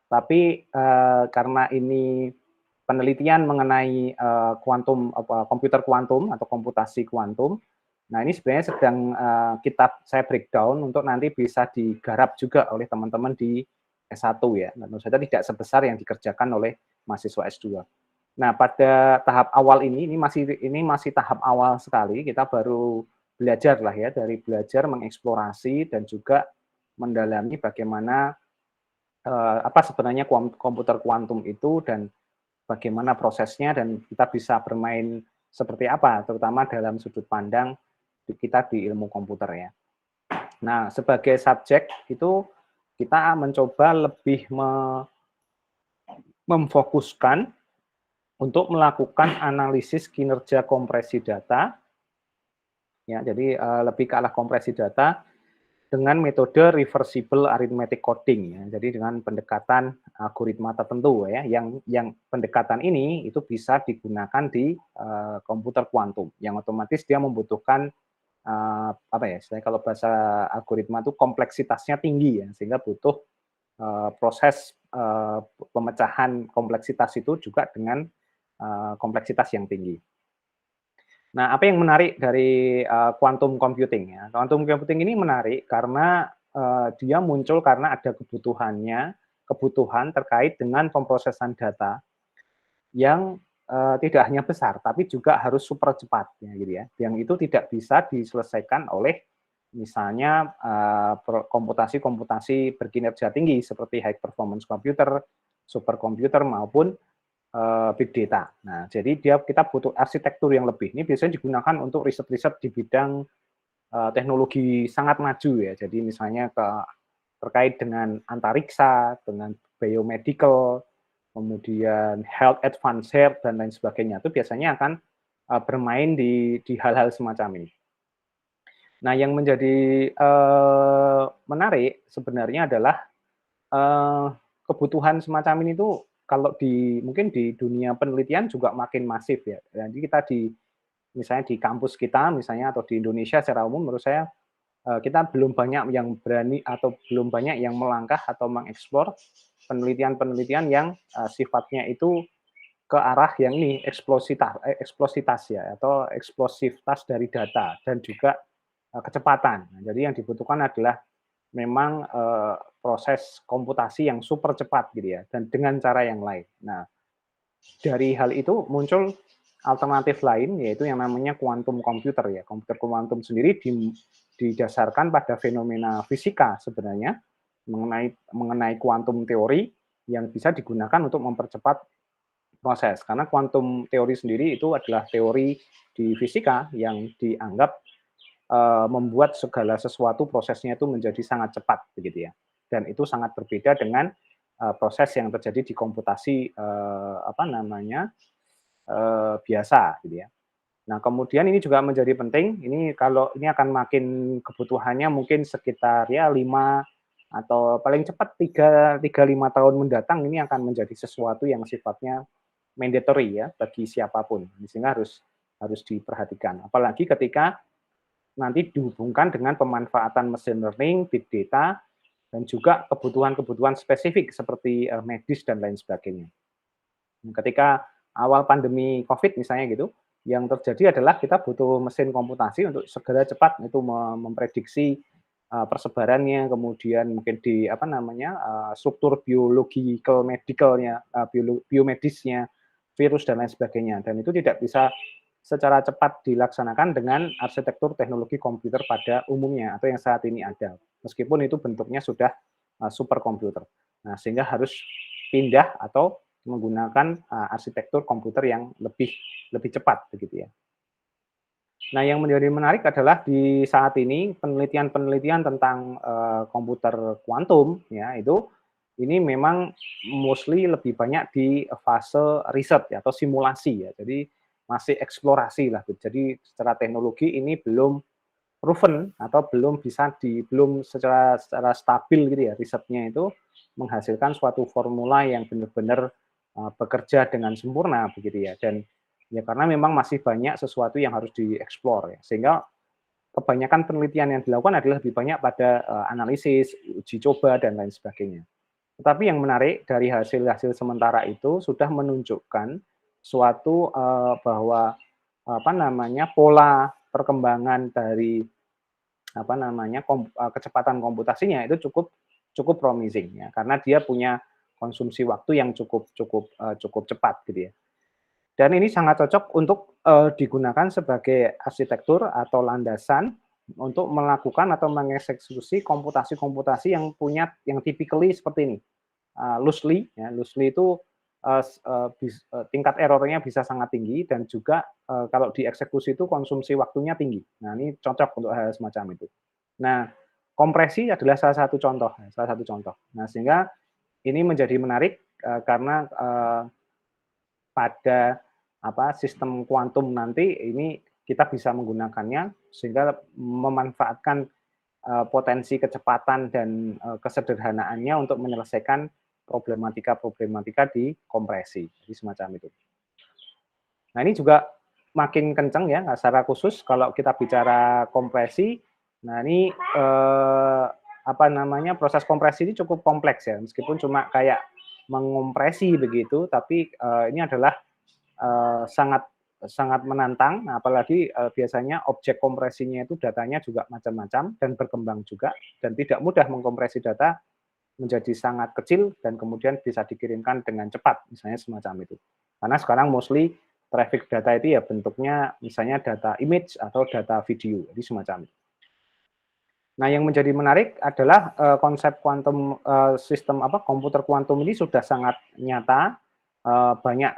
Tapi, karena ini penelitian mengenai, komputer kuantum atau komputasi kuantum, nah ini sebenarnya sedang, saya breakdown untuk nanti bisa digarap juga oleh teman-teman di S1 ya, tentu saja tidak sebesar yang dikerjakan oleh mahasiswa S2. Nah, pada tahap awal ini masih tahap awal sekali, kita baru belajar lah ya, dari belajar mengeksplorasi dan juga mendalami bagaimana, apa sebenarnya komputer kuantum itu dan bagaimana prosesnya dan kita bisa bermain seperti apa, terutama dalam sudut pandang kita di ilmu komputer ya. Nah, sebagai subjek itu kita mencoba lebih memfokuskan untuk melakukan analisis kinerja kompresi data, ya, jadi lebih ke arah kompresi data dengan metode reversible arithmetic coding ya. Jadi dengan pendekatan algoritma tertentu ya, yang pendekatan ini itu bisa digunakan di komputer kuantum, yang otomatis dia membutuhkan apa ya, istilahnya kalau bahasa algoritma itu kompleksitasnya tinggi ya, sehingga butuh proses pemecahan kompleksitas itu juga dengan kompleksitas yang tinggi. Nah, apa yang menarik dari quantum computing ya? Quantum computing ini menarik karena dia muncul karena ada kebutuhan terkait dengan pemrosesan data yang tidak hanya besar, tapi juga harus super cepat, ya, gitu ya. Yang itu tidak bisa diselesaikan oleh misalnya komputasi-komputasi berkinerja tinggi seperti high performance computer, superkomputer maupun big data. Nah, jadi kita butuh arsitektur yang lebih. Ini biasanya digunakan untuk riset-riset di bidang teknologi sangat maju ya. Jadi misalnya terkait dengan antariksa, dengan biomedical, kemudian health advanced health dan lain sebagainya. Itu biasanya akan bermain di hal-hal semacam ini. Nah, yang menjadi menarik sebenarnya adalah eh, kebutuhan semacam ini tuh kalau mungkin di dunia penelitian juga makin masif ya. Jadi kita misalnya di kampus kita misalnya atau di Indonesia secara umum menurut saya kita belum banyak yang berani atau belum banyak yang melangkah atau mengeksplor penelitian-penelitian yang sifatnya itu ke arah yang ini eksplositas ya atau eksplosivitas dari data dan juga kecepatan. Nah, jadi yang dibutuhkan adalah memang proses komputasi yang super cepat gitu ya dan dengan cara yang lain. Nah, dari hal itu muncul alternatif lain yaitu yang namanya quantum computer ya. Komputer kuantum sendiri didasarkan pada fenomena fisika sebenarnya mengenai kuantum teori yang bisa digunakan untuk mempercepat proses. Karena kuantum teori sendiri itu adalah teori di fisika yang dianggap membuat segala sesuatu prosesnya itu menjadi sangat cepat begitu ya. Dan itu sangat berbeda dengan proses yang terjadi di komputasi apa namanya biasa gitu ya. Nah, kemudian ini juga menjadi penting, ini akan makin kebutuhannya mungkin sekitar ya 5 atau paling cepat 5 tahun mendatang ini akan menjadi sesuatu yang sifatnya mandatory ya bagi siapapun. Sehingga harus diperhatikan. Apalagi ketika nanti dihubungkan dengan pemanfaatan machine learning, big data, dan juga kebutuhan-kebutuhan spesifik seperti medis dan lain sebagainya. Ketika awal pandemi COVID misalnya gitu, yang terjadi adalah kita butuh mesin komputasi untuk segera cepat itu memprediksi persebarannya, kemudian mungkin di apa namanya struktur biological medicalnya, biomedisnya, virus dan lain sebagainya. Dan itu tidak bisa secara cepat dilaksanakan dengan arsitektur teknologi komputer pada umumnya atau yang saat ini ada. Meskipun itu bentuknya sudah superkomputer. Nah, sehingga harus pindah atau menggunakan arsitektur komputer yang lebih cepat begitu ya. Nah, yang menjadi menarik adalah di saat ini penelitian-penelitian tentang komputer kuantum ya ini memang mostly lebih banyak di fase riset ya, atau simulasi ya. Jadi masih eksplorasi lah. Jadi secara teknologi ini belum proven atau belum secara stabil gitu ya risetnya itu menghasilkan suatu formula yang benar-benar bekerja dengan sempurna begitu ya. Dan ya karena memang masih banyak sesuatu yang harus dieksplor ya. Sehingga kebanyakan penelitian yang dilakukan adalah lebih banyak pada analisis, uji coba dan lain sebagainya. Tetapi yang menarik dari hasil-hasil sementara itu sudah menunjukkan suatu, bahwa, apa namanya, pola perkembangan dari, apa namanya, kecepatan komputasinya itu cukup cukup promising ya, karena dia punya konsumsi waktu yang cukup cukup, cukup cepat gitu ya. Dan ini sangat cocok untuk, digunakan sebagai arsitektur atau landasan untuk melakukan atau mengeksekusi komputasi-komputasi yang typically seperti ini, loosely ya, loosely itu, tingkat error-nya bisa sangat tinggi dan juga, kalau dieksekusi itu konsumsi waktunya tinggi. Nah, ini cocok untuk hal semacam itu. Nah, kompresi adalah salah satu contoh. Nah, sehingga ini menjadi menarik, karena, pada sistem kuantum nanti ini kita bisa menggunakannya sehingga memanfaatkan, potensi kecepatan dan, kesederhanaannya untuk menyelesaikan problematika-problematika di kompresi, jadi semacam itu. Nah, ini juga makin kencang ya, secara khusus kalau kita bicara kompresi, nah ini, proses kompresi ini cukup kompleks ya, meskipun cuma kayak mengompresi begitu, tapi, ini adalah, sangat sangat menantang, apalagi, biasanya objek kompresinya itu datanya juga macam-macam dan berkembang juga, dan tidak mudah mengkompresi data menjadi sangat kecil dan kemudian bisa dikirimkan dengan cepat, misalnya semacam itu. Karena sekarang mostly traffic data itu ya bentuknya misalnya data image atau data video, jadi semacam itu. Nah, yang menjadi menarik adalah, konsep kuantum, sistem komputer kuantum ini sudah sangat nyata,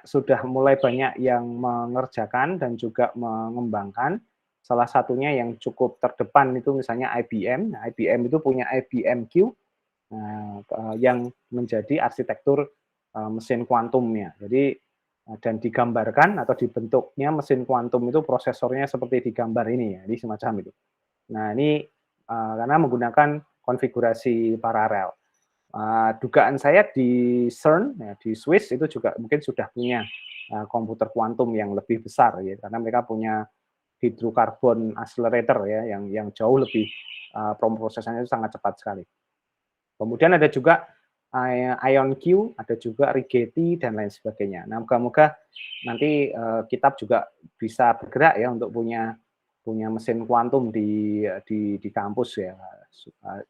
sudah mulai banyak yang mengerjakan dan juga mengembangkan. Salah satunya yang cukup terdepan itu misalnya IBM. Nah, IBM itu punya IBM Q, nah, yang menjadi arsitektur, mesin kuantumnya. Jadi, dan digambarkan atau dibentuknya mesin kuantum itu prosesornya seperti digambar ini ya, jadi semacam itu. Nah, ini, karena menggunakan konfigurasi paralel. Dugaan saya di CERN, ya, di Swiss itu juga mungkin sudah punya, komputer kuantum yang lebih besar ya, karena mereka punya hydrocarbon accelerator ya, yang jauh lebih, pemrosesannya itu sangat cepat sekali. Kemudian ada juga, IonQ, ada juga Rigetti dan lain sebagainya. Nah, moga-moga nanti, kitab juga bisa bergerak ya untuk punya punya mesin kuantum di kampus ya,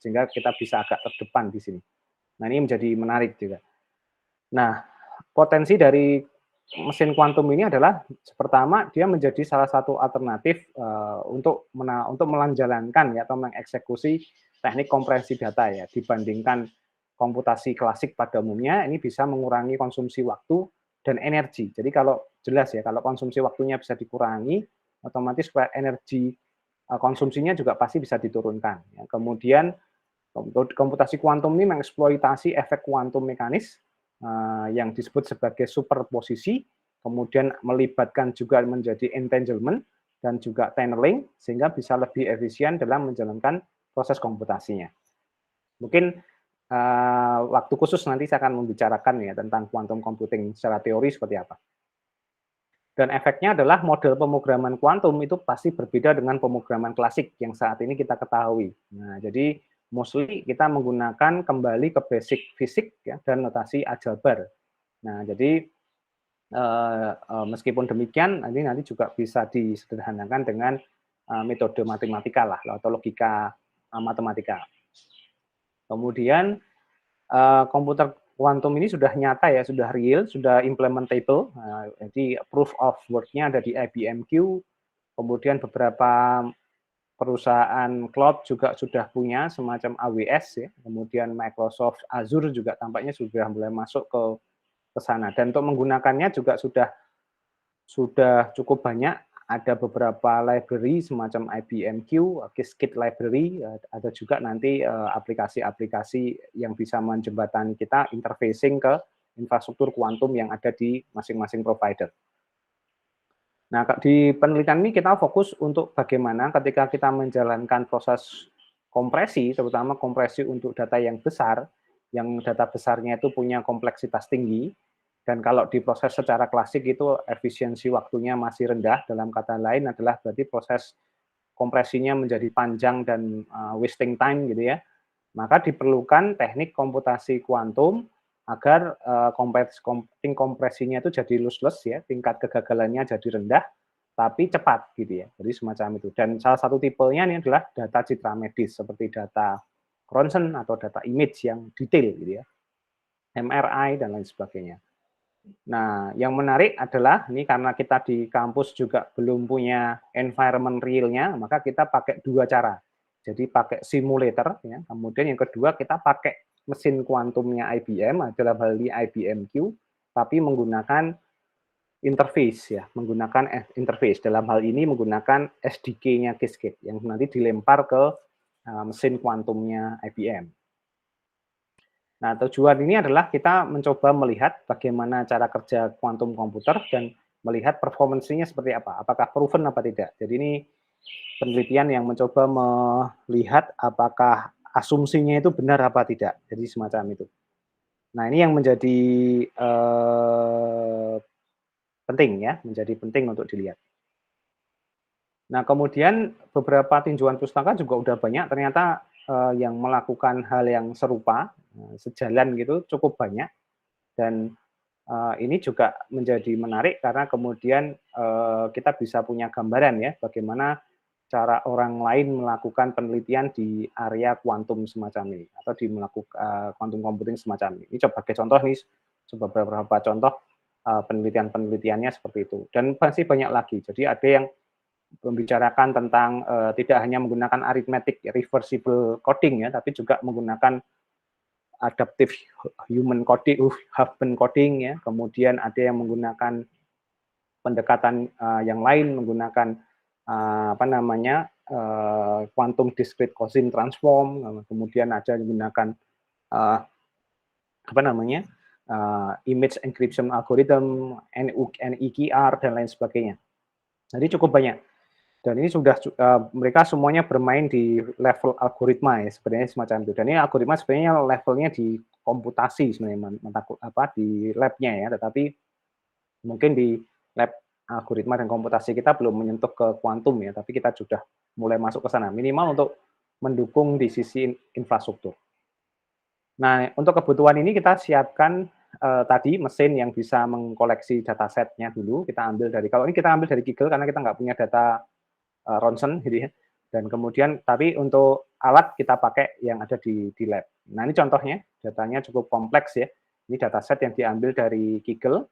sehingga kita bisa agak terdepan di sini. Nah, ini menjadi menarik juga. Nah, potensi dari mesin kuantum ini adalah pertama dia menjadi salah satu alternatif, untuk menjalankan ya atau mengeksekusi teknik kompresi data ya, dibandingkan komputasi klasik pada umumnya, ini bisa mengurangi konsumsi waktu dan energi. Jadi kalau jelas ya, kalau konsumsi waktunya bisa dikurangi, otomatis energi, konsumsinya juga pasti bisa diturunkan ya. Kemudian komputasi kuantum ini mengeksploitasi efek kuantum mekanis, yang disebut sebagai superposisi, kemudian melibatkan juga menjadi entanglement dan juga tunneling, sehingga bisa lebih efisien dalam menjalankan proses komputasinya. Mungkin, waktu khusus nanti saya akan membicarakan ya tentang quantum computing secara teori seperti apa. Dan efeknya adalah model pemrograman kuantum itu pasti berbeda dengan pemrograman klasik yang saat ini kita ketahui. Nah, jadi mostly kita menggunakan kembali ke basic fisik ya dan notasi aljabar. Nah, jadi, meskipun demikian nanti juga bisa disederhanakan dengan, metode matematika lah atau logika, matematika. Kemudian, komputer kuantum ini sudah nyata ya, sudah real, sudah implementable. Jadi proof of work-nya ada di IBM Q, kemudian beberapa perusahaan cloud juga sudah punya semacam AWS ya, kemudian Microsoft Azure juga tampaknya sudah mulai masuk ke sana. Dan untuk menggunakannya juga sudah cukup banyak, ada beberapa library semacam IBM Q, Qiskit library, ada juga nanti aplikasi-aplikasi yang bisa menjembatani kita interfacing ke infrastruktur kuantum yang ada di masing-masing provider. Nah, di penelitian ini kita fokus untuk bagaimana ketika kita menjalankan proses kompresi, terutama kompresi untuk data yang besar, yang data besarnya itu punya kompleksitas tinggi, dan kalau diproses secara klasik itu efisiensi waktunya masih rendah, dalam kata lain adalah berarti proses kompresinya menjadi panjang dan wasting time gitu ya. Maka diperlukan teknik komputasi kuantum agar kompresinya itu jadi lossless ya, tingkat kegagalannya jadi rendah, tapi cepat gitu ya. Jadi semacam itu. Dan salah satu tipenya ini adalah data citra medis seperti data ronsen atau data image yang detail gitu ya, MRI dan lain sebagainya. Nah, yang menarik adalah ini karena kita di kampus juga belum punya environment realnya, maka kita pakai dua cara. Jadi pakai simulator, ya. Kemudian yang kedua kita pakai mesin kuantumnya IBM, dalam hal ini IBM Q, tapi menggunakan interface ya, menggunakan interface. Dalam hal ini menggunakan SDK-nya Qiskit yang nanti dilempar ke mesin kuantumnya IBM. Nah, tujuan ini adalah kita mencoba melihat bagaimana cara kerja kuantum komputer dan melihat performance-nya seperti apa, apakah proven apa tidak. Jadi ini penelitian yang mencoba melihat apakah asumsinya itu benar apa tidak. Jadi semacam itu. Nah, ini yang menjadi penting ya, menjadi penting untuk dilihat. Nah, kemudian beberapa tinjauan pustaka juga udah banyak, ternyata yang melakukan hal yang serupa, sejalan gitu, cukup banyak. Dan ini juga menjadi menarik karena kemudian kita bisa punya gambaran ya, bagaimana cara orang lain melakukan penelitian di area kuantum semacam ini, atau di melakukan quantum computing semacam ini. Ini coba sebagai contoh nih, coba beberapa contoh penelitian-penelitiannya seperti itu. Dan masih banyak lagi. Jadi ada yang membicarakan tentang tidak hanya menggunakan arithmetic reversible coding ya, tapi juga menggunakan adaptive human coding, Huffman coding ya. Kemudian ada yang menggunakan pendekatan yang lain, menggunakan apa namanya quantum discrete Gaussian transform. Kemudian ada yang menggunakan apa namanya image encryption algorithm, NEQR dan lain sebagainya. Jadi cukup banyak. Dan ini sudah mereka semuanya bermain di level algoritma ya, sebenarnya semacam itu. Dan ini algoritma sebenarnya levelnya di komputasi sebenarnya, di lab-nya ya, tetapi mungkin di lab algoritma dan komputasi kita belum menyentuh ke kuantum ya, tapi kita sudah mulai masuk ke sana, minimal untuk mendukung di sisi infrastruktur. Nah, untuk kebutuhan ini kita siapkan tadi mesin yang bisa mengkoleksi datasetnya dulu, kita ambil dari, kalau ini kita ambil dari Kaggle karena kita nggak punya data ronsen gitu ya. Dan kemudian tapi untuk alat kita pakai yang ada di lab. Nah, ini contohnya, datanya cukup kompleks ya. Ini dataset yang diambil dari Kaggle.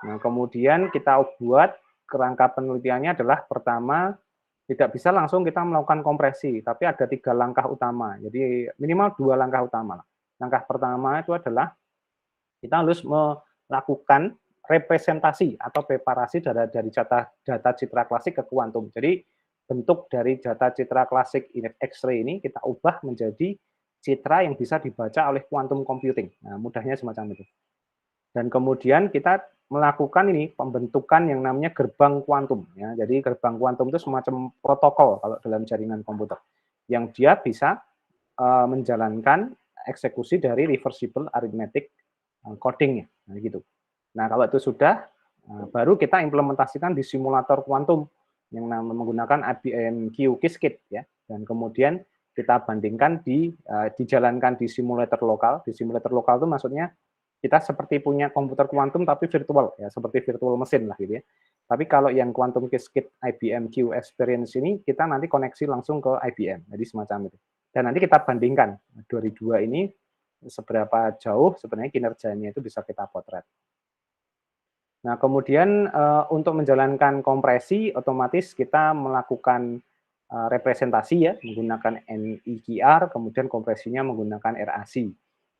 Nah, kemudian kita buat kerangka penelitiannya adalah pertama tidak bisa langsung kita melakukan kompresi, tapi ada 3 langkah utama. Jadi minimal 2 langkah utama. Langkah pertama itu adalah kita harus melakukan representasi atau preparasi dari data citra klasik ke kuantum. Jadi bentuk dari data citra klasik X-ray ini kita ubah menjadi citra yang bisa dibaca oleh quantum computing. Nah, mudahnya semacam itu. Dan kemudian kita melakukan ini pembentukan yang namanya gerbang kuantum. Ya. Jadi gerbang kuantum itu semacam protokol kalau dalam jaringan komputer, yang dia bisa menjalankan eksekusi dari reversible arithmetic coding-nya. Nah, gitu. Nah, kalau itu sudah, baru kita implementasikan di simulator kuantum yang menggunakan IBM Q Qiskit ya, dan kemudian kita bandingkan dijalankan di simulator lokal. Di simulator lokal itu maksudnya kita seperti punya komputer kuantum tapi virtual ya, seperti virtual mesin lah gitu ya. Tapi kalau yang quantum Qiskit IBM Q Experience ini kita nanti koneksi langsung ke IBM. Jadi semacam itu. Dan nanti kita bandingkan dari dua ini seberapa jauh sebenarnya kinerjanya itu bisa kita potret. Nah, kemudian untuk menjalankan kompresi, otomatis kita melakukan representasi ya, menggunakan NEQR, kemudian kompresinya menggunakan RAC.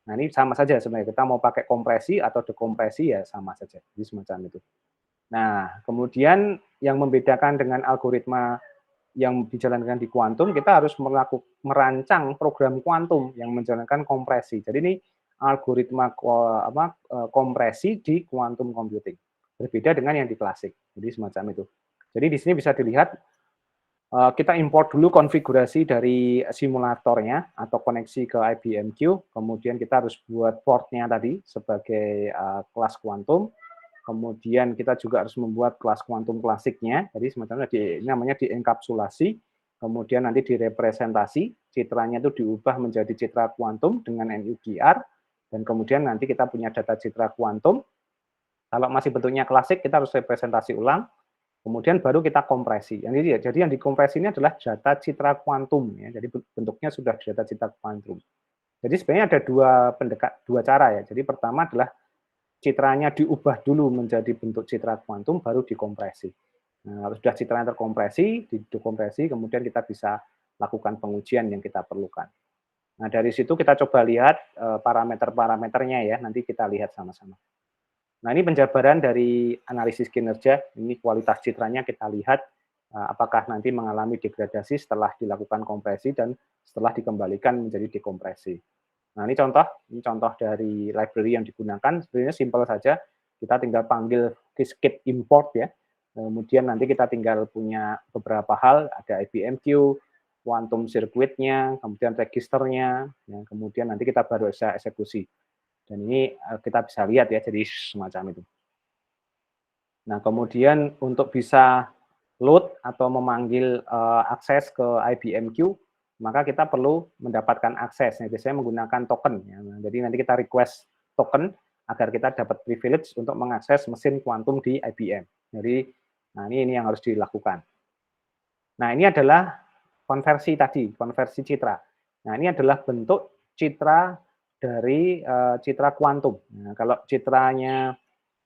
Nah, ini sama saja sebenarnya, kita mau pakai kompresi atau dekompresi ya sama saja, jadi semacam itu. Nah, kemudian yang membedakan dengan algoritma yang dijalankan di kuantum, kita harus merancang program kuantum yang menjalankan kompresi. Jadi ini algoritma kompresi di quantum computing. Berbeda dengan yang di klasik. Jadi semacam itu. Jadi di sini bisa dilihat kita import dulu konfigurasi dari simulatornya atau koneksi ke IBM Q, kemudian kita harus buat portnya tadi sebagai kelas kuantum, kemudian kita juga harus membuat kelas kuantum klasiknya, jadi semacamnya namanya dienkapsulasi, kemudian nanti direpresentasi, citranya itu diubah menjadi citra kuantum dengan NUDR, dan kemudian nanti kita punya data citra kuantum. Kalau masih bentuknya klasik, kita harus representasi ulang, kemudian baru kita kompresi. Jadi yang dikompresi ini adalah data citra kuantum, ya. Jadi bentuknya sudah data citra kuantum. Jadi sebenarnya ada dua cara ya. Jadi pertama adalah citranya diubah dulu menjadi bentuk citra kuantum, baru dikompresi. Nah, sudah citranya terkompresi, didekompresi, kemudian kita bisa lakukan pengujian yang kita perlukan. Nah, dari situ kita coba lihat parameter-parameternya ya, nanti kita lihat sama-sama. Nah, ini penjabaran dari analisis kinerja, ini kualitas citranya kita lihat apakah nanti mengalami degradasi setelah dilakukan kompresi dan setelah dikembalikan menjadi dekompresi. Nah, ini contoh dari library yang digunakan, sebenarnya simpel saja, kita tinggal panggil Qiskit import ya, kemudian nanti kita tinggal punya beberapa hal, ada IBMQ, quantum circuit-nya, kemudian registernya, ya, kemudian nanti kita baru bisa eksekusi. Dan ini kita bisa lihat ya, jadi semacam itu. Nah, kemudian untuk bisa load atau memanggil akses ke IBMQ, maka kita perlu mendapatkan akses. Nah, biasanya menggunakan token. Ya. Nah, jadi nanti kita request token agar kita dapat privilege untuk mengakses mesin kuantum di IBM. Jadi, nah ini yang harus dilakukan. Nah, ini adalah konversi tadi, konversi citra. Nah, ini adalah bentuk citra dari citra kuantum. Nah, kalau citranya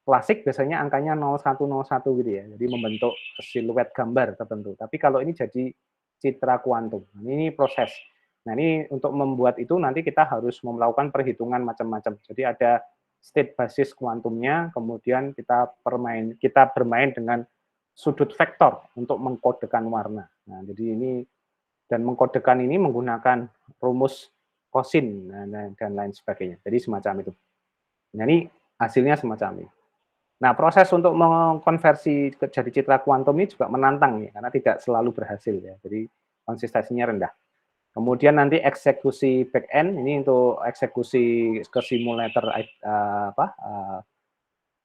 klasik biasanya angkanya 0101 gitu ya. Jadi membentuk siluet gambar tertentu. Tapi kalau ini jadi citra kuantum. Ini proses. Nah, ini untuk membuat itu nanti kita harus melakukan perhitungan macam-macam. Jadi ada state basis kuantumnya, kemudian kita bermain dengan sudut vektor untuk mengkodekan warna. Nah, jadi ini dan mengkodekan ini menggunakan rumus kosin dan lain sebagainya. Jadi semacam itu. Nah, ini hasilnya semacam ini. Nah, proses untuk mengkonversi jadi citra kuantum ini juga menantang ya, karena tidak selalu berhasil ya. Jadi konsistensinya rendah. Kemudian nanti eksekusi back-end ini untuk eksekusi ke simulator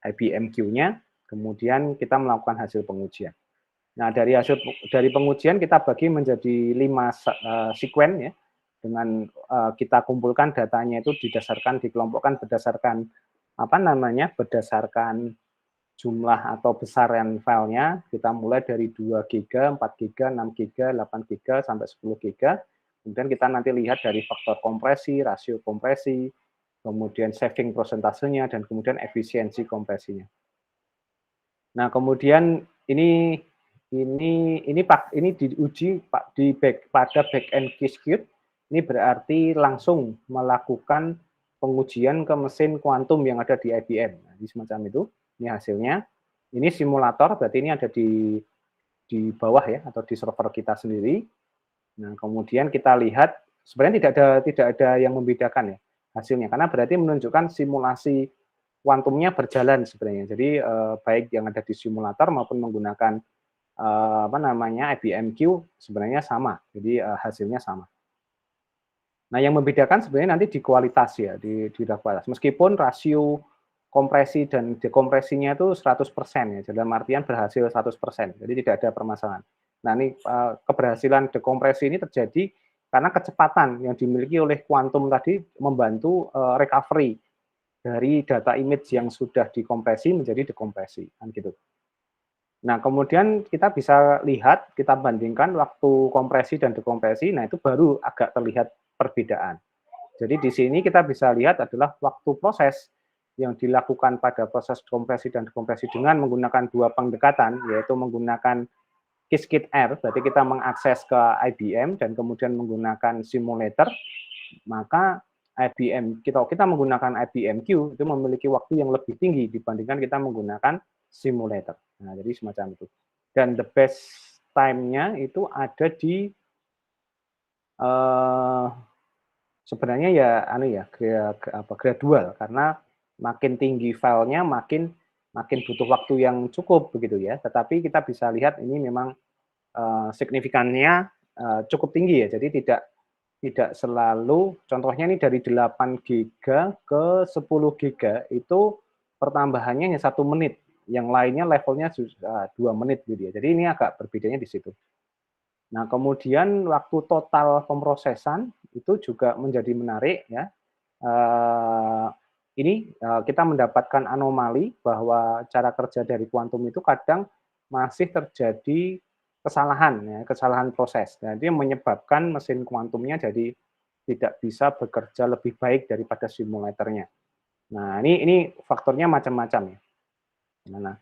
IBMQ-nya, kemudian kita melakukan hasil pengujian. Nah, dari pengujian kita bagi menjadi 5 sekuen ya, dengan kita kumpulkan datanya itu dikelompokkan berdasarkan berdasarkan jumlah atau besaran filenya. Kita mulai dari 2 GB, 4 GB, 6 GB, 8 GB sampai 10 GB. Kemudian kita nanti lihat dari faktor kompresi, rasio kompresi, kemudian saving prosentasenya, dan kemudian efisiensi kompresinya. Nah, kemudian ini diuji pada back-end Qiskit. Ini berarti langsung melakukan pengujian ke mesin kuantum yang ada di IBM. Nah, di semacam itu. Ini hasilnya. Ini simulator, berarti ini ada di bawah ya, atau di server kita sendiri. Nah, kemudian kita lihat sebenarnya tidak ada yang membedakan ya hasilnya, karena berarti menunjukkan simulasi kuantumnya berjalan sebenarnya. Jadi baik yang ada di simulator maupun menggunakan IBMQ sebenarnya sama. Jadi hasilnya sama. Nah, yang membedakan sebenarnya nanti di kualitas ya, di kualitas. Meskipun rasio kompresi dan dekompresinya itu 100% ya, dalam artian berhasil 100%. Jadi tidak ada permasalahan. Nah, ini keberhasilan dekompresi ini terjadi karena kecepatan yang dimiliki oleh kuantum tadi membantu recovery dari data image yang sudah dikompresi menjadi dekompresi, kan gitu. Nah, kemudian kita bisa lihat, kita bandingkan waktu kompresi dan dekompresi, nah itu baru agak terlihat perbedaan. Jadi di sini kita bisa lihat adalah waktu proses yang dilakukan pada proses kompresi dan dekompresi dengan menggunakan 2 pendekatan, yaitu menggunakan Qiskit R, berarti kita mengakses ke IBM dan kemudian menggunakan simulator, maka kita menggunakan IBMQ itu memiliki waktu yang lebih tinggi dibandingkan kita menggunakan simulator. Nah, jadi semacam itu. Dan the best time-nya itu ada di sebenarnya ya gradual, karena makin tinggi filenya makin butuh waktu yang cukup begitu ya. Tetapi kita bisa lihat ini memang signifikannya cukup tinggi ya. Jadi tidak selalu, contohnya ini dari 8 GB ke 10 GB itu pertambahannya hanya 1 menit, yang lainnya levelnya 2 menit gitu ya. Jadi ini agak berbedanya di situ. Nah, kemudian waktu total pemrosesan itu juga menjadi menarik ya. Eee, ini, kita mendapatkan anomali bahwa cara kerja dari kuantum itu kadang masih terjadi kesalahan ya, kesalahan proses. Nah, itu yang menyebabkan mesin kuantumnya jadi tidak bisa bekerja lebih baik daripada simulatornya. Nah, ini faktornya macam-macam ya. Nah,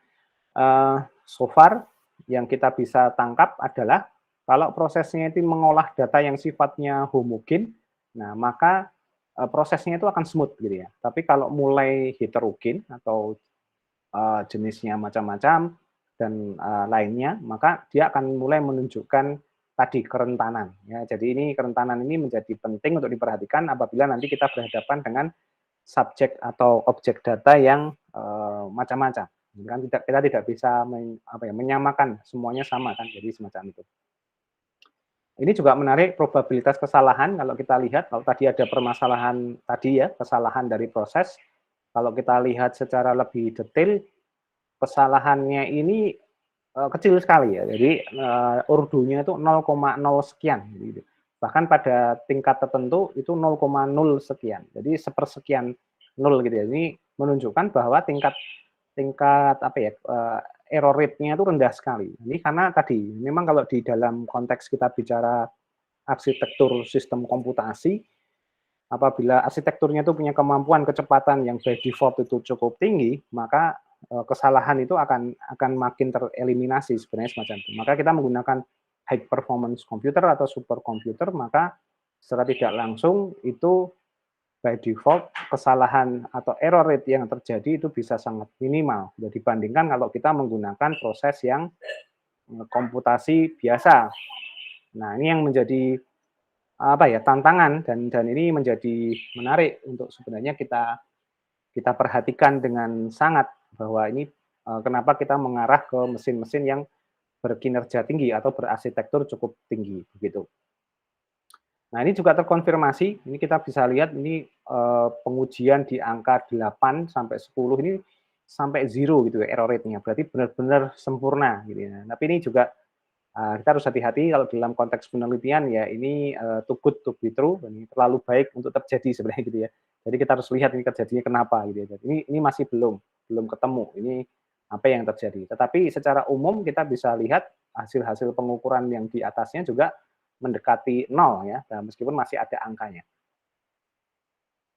so far yang kita bisa tangkap adalah kalau prosesnya itu mengolah data yang sifatnya homogen, nah maka prosesnya itu akan smooth gitu ya. Tapi kalau mulai heterogen atau jenisnya macam-macam dan lainnya, maka dia akan mulai menunjukkan tadi kerentanan ya. Jadi ini kerentanan ini menjadi penting untuk diperhatikan apabila nanti kita berhadapan dengan subjek atau objek data yang macam-macam. Kan kita tidak bisa menyamakan semuanya sama kan, jadi semacam itu. Ini juga menarik probabilitas kesalahan kalau kita lihat, kalau tadi ada permasalahan tadi ya, kesalahan dari proses, kalau kita lihat secara lebih detail, kesalahannya ini kecil sekali ya. Jadi urdunya itu 0,0 sekian gitu. Bahkan pada tingkat tertentu itu 0,0 sekian. Jadi sepersekian nol gitu ya. Ini menunjukkan bahwa tingkat tingkat apa ya error rate-nya itu rendah sekali. Ini karena tadi memang kalau di dalam konteks kita bicara arsitektur sistem komputasi, apabila arsitekturnya itu punya kemampuan kecepatan yang by default itu cukup tinggi, maka kesalahan itu akan makin tereliminasi sebenarnya semacam itu. Maka kita menggunakan high performance computer atau super computer, maka secara tidak langsung itu by default kesalahan atau error rate yang terjadi itu bisa sangat minimal dibandingkan kalau kita menggunakan proses yang komputasi biasa. Nah, ini yang menjadi apa ya tantangan dan ini menjadi menarik untuk sebenarnya kita kita perhatikan dengan sangat bahwa ini kenapa kita mengarah ke mesin-mesin yang berkinerja tinggi atau berarsitektur cukup tinggi begitu. Nah, ini juga terkonfirmasi, ini kita bisa lihat ini pengujian di angka 8 sampai 10 ini sampai 0 gitu ya error rate-nya, berarti benar-benar sempurna gitu ya. Tapi ini juga kita harus hati-hati kalau dalam konteks penelitian ya ini too good to be true, ini terlalu baik untuk terjadi sebenarnya gitu ya. Jadi kita harus lihat ini terjadinya kenapa gitu ya. Jadi ini masih belum ketemu ini apa yang terjadi. Tetapi secara umum kita bisa lihat hasil-hasil pengukuran yang di atasnya juga mendekati nol ya, dan meskipun masih ada angkanya.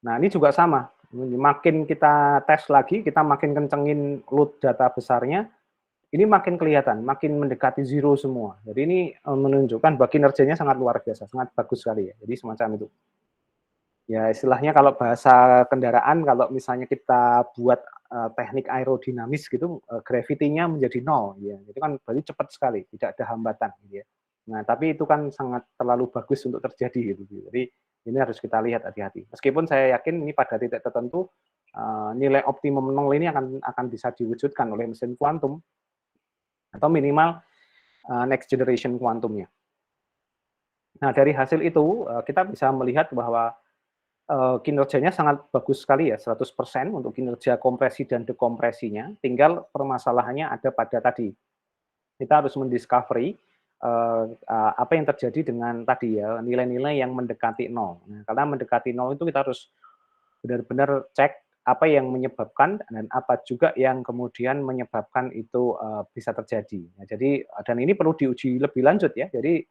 Nah, ini juga sama, makin kita tes lagi, kita makin kencengin load data besarnya, ini makin kelihatan, makin mendekati zero semua. Jadi ini menunjukkan bahwa kinerjanya sangat luar biasa, sangat bagus sekali ya. Jadi semacam itu. Ya istilahnya kalau bahasa kendaraan, kalau misalnya kita buat teknik aerodinamis gitu, gravity-nya menjadi nol, ya. Itu kan berarti cepat sekali, tidak ada hambatan, gitu ya. Nah, tapi itu kan sangat terlalu bagus untuk terjadi gitu. Jadi ini harus kita lihat hati-hati. Meskipun saya yakin ini pada titik tertentu nilai optimum nol ini akan bisa diwujudkan oleh mesin kuantum atau minimal next generation kuantumnya. Nah, dari hasil itu kita bisa melihat bahwa kinerjanya sangat bagus sekali ya, 100% untuk kinerja kompresi dan dekompresinya. Tinggal permasalahannya ada pada tadi, kita harus mendiscovery apa yang terjadi dengan tadi ya, nilai-nilai yang mendekati nol. Nah, karena mendekati nol itu kita harus benar-benar cek apa yang menyebabkan dan apa juga yang kemudian menyebabkan itu bisa terjadi. Nah, jadi dan ini perlu diuji lebih lanjut ya. Jadi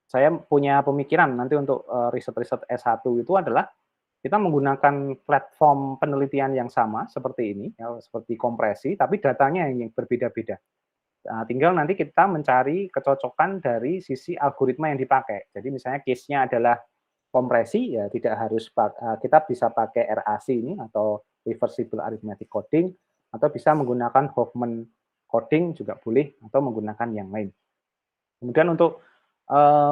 saya punya pemikiran nanti untuk riset-riset S1 itu adalah kita menggunakan platform penelitian yang sama seperti ini, ya, seperti kompresi, tapi datanya yang berbeda-beda. Nah, tinggal nanti kita mencari kecocokan dari sisi algoritma yang dipakai. Jadi misalnya case-nya adalah kompresi, ya tidak harus kita bisa pakai RAC ini atau reversible arithmetic coding, atau bisa menggunakan Huffman coding juga boleh, atau menggunakan yang lain. Kemudian untuk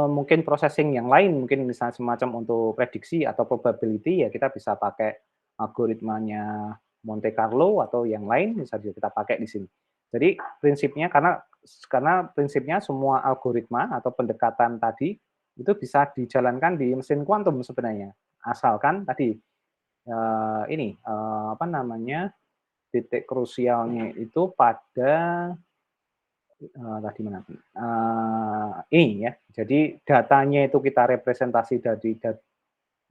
mungkin processing yang lain, mungkin misalnya semacam untuk prediksi atau probability, ya kita bisa pakai algoritmanya Monte Carlo atau yang lain, bisa juga kita pakai di sini. Jadi prinsipnya karena prinsipnya semua algoritma atau pendekatan tadi itu bisa dijalankan di mesin kuantum sebenarnya, asalkan tadi apa namanya titik krusialnya itu pada tadi mana? Ini ya. Jadi datanya itu kita representasi dari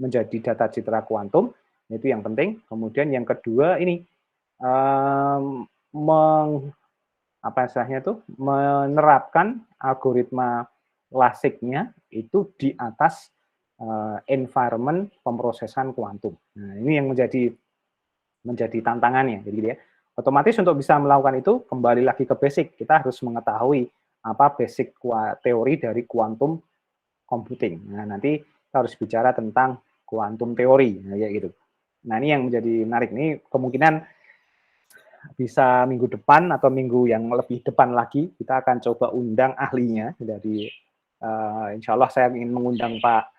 menjadi data citra kuantum, itu yang penting. Kemudian yang kedua ini apa istilahnya itu menerapkan algoritma klasiknya itu di atas environment pemrosesan kuantum. Nah, ini yang menjadi tantangannya. Jadi ya, otomatis untuk bisa melakukan itu kembali lagi ke basic, kita harus mengetahui apa basic teori dari quantum computing. Nah, nanti kita harus bicara tentang quantum teori, nah, ya gitu. Nah, ini yang menjadi menarik. Ini kemungkinan bisa minggu depan atau minggu yang lebih depan lagi kita akan coba undang ahlinya dari insya Allah saya ingin mengundang Pak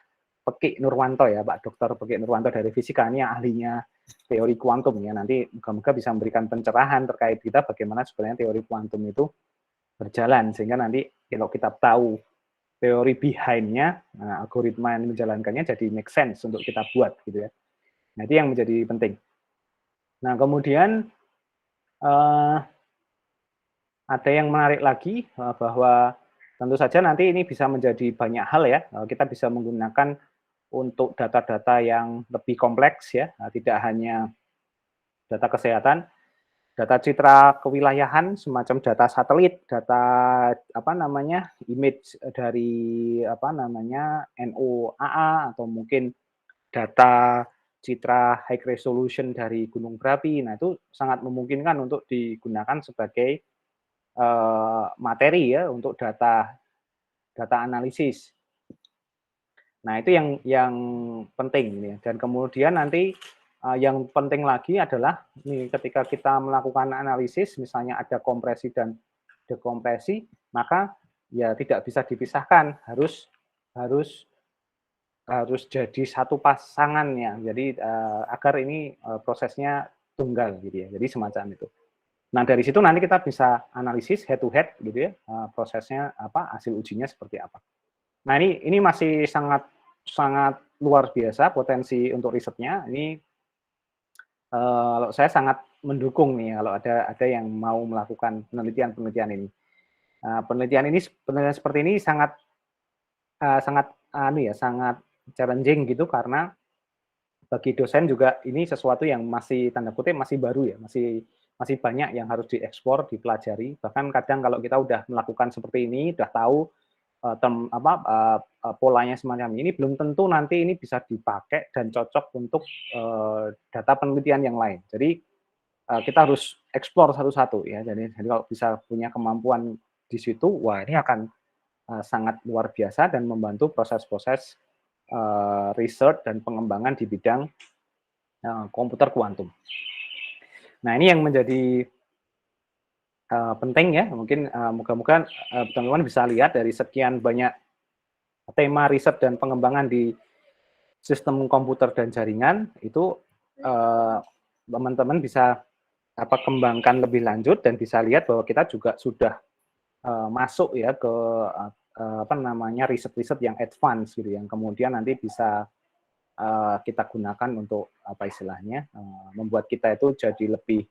Pekik Nurwanto ya, Pak Dr. Pekik Nurwanto dari fisika, ini ahlinya teori kuantum ya. Nanti moga-moga bisa memberikan pencerahan terkait kita bagaimana sebenarnya teori kuantum itu berjalan, sehingga nanti kalau kita tahu teori behind-nya, nah, algoritma yang menjalankannya jadi make sense untuk kita buat gitu ya. Nah, itu yang menjadi penting. Nah, kemudian ada yang menarik lagi bahwa tentu saja nanti ini bisa menjadi banyak hal ya. Kita bisa menggunakan untuk data-data yang lebih kompleks ya, tidak hanya data kesehatan, data citra kewilayahan, semacam data satelit, data apa namanya image dari apa namanya NOAA atau mungkin data citra high resolution dari gunung berapi. Nah, itu sangat memungkinkan untuk digunakan sebagai materi ya untuk data analisis. Nah, itu yang penting ya. Dan kemudian nanti yang penting lagi adalah nih, ketika kita melakukan analisis, misalnya ada kompresi dan dekompresi, maka ya tidak bisa dipisahkan, harus jadi satu pasangannya. Jadi agar ini prosesnya tunggal gitu ya. Jadi semacam itu. Nah, dari situ nanti kita bisa analisis head to head gitu ya, prosesnya apa, hasil ujinya seperti apa. Nah, ini masih sangat luar biasa potensi untuk risetnya. Ini kalau saya sangat mendukung nih kalau ada yang mau melakukan penelitian ini. Penelitian seperti ini sangat sangat challenging gitu, karena bagi dosen juga ini sesuatu yang masih tanda kutip masih baru ya, masih banyak yang harus diekspor, dipelajari. Bahkan kadang kalau kita udah melakukan seperti ini, udah tahu polanya semacam ini, belum tentu nanti ini bisa dipakai dan cocok untuk data penelitian yang lain. Jadi kita harus eksplor satu-satu ya. Jadi kalau bisa punya kemampuan di situ, wah ini akan sangat luar biasa dan membantu proses-proses research dan pengembangan di bidang komputer kuantum. Nah, ini yang menjadi penting ya. Mungkin moga-moga teman-teman bisa lihat dari sekian banyak tema riset dan pengembangan di sistem komputer dan jaringan, itu teman-teman bisa kembangkan lebih lanjut dan bisa lihat bahwa kita juga sudah masuk ya ke riset-riset yang advance gitu, yang kemudian nanti bisa kita gunakan untuk apa istilahnya membuat kita itu jadi lebih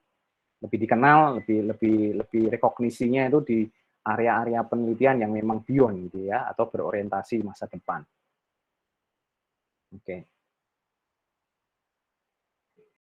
dikenal, lebih rekognisinya itu di area-area penelitian yang memang beyond gitu ya, atau berorientasi masa depan. Oke.